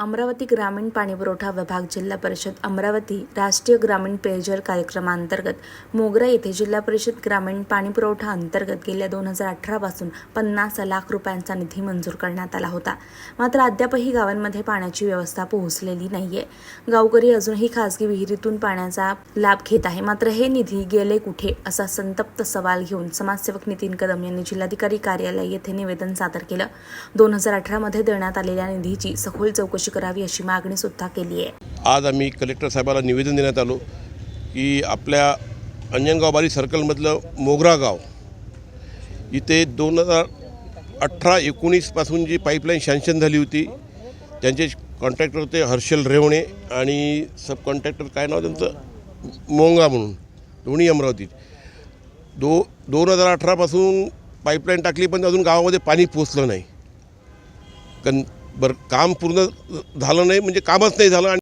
अमरावती ग्रामीण पाणीपुरवठा विभाग जिल्हा परिषद अमरावती राष्ट्रीय ग्रामीण पेयजल कार्यक्रमांतर्गत मोगरा येथे जिल्हा परिषद ग्रामीण पाणीपुरवठा अंतर्गत गेल्या 2018 पासून 50 लाख रुपयांचा निधी मंजूर करण्यात आला होता। मात्र अद्यापही गावांमध्ये पाण्याची व्यवस्था पोहोचलेली नाहीये। गावकरी अजूनही खासगी विहिरीतून पाण्याचा लाभ घेत आहे। मात्र हे निधी गेले कुठे असा संतप्त सवाल घेऊन समाजसेवक नितीन कदम यांनी जिल्हाधिकारी कार्यालय येथे निवेदन सादर केलं। 2018 मध्ये देण्यात आलेल्या निधीची सखोल चौकशी करावी अशी मागणी सुद्धा केली आहे। आज आम्ही कलेक्टर साहेबाला निवेदन देण्यात आलो की आपल्या अंजनगाव बारी सर्कलमधलं मोगरा गाव इथे 2018-19 पासून जी पाईपलाईन सँक्शन झाली होती, त्यांचे कॉन्ट्रॅक्टर होते हर्षल रेवणे आणि सब कॉन्ट्रॅक्टर काय नाव त्यांचं मोंगा म्हणून, दोन्ही अमरावतीत। 2018 पासून पाईपलाईन टाकली पण अजून गावामध्ये पाणी पोचलं नाही। काम पूर्ण झालं नाही म्हणजे कामच नाही झालं।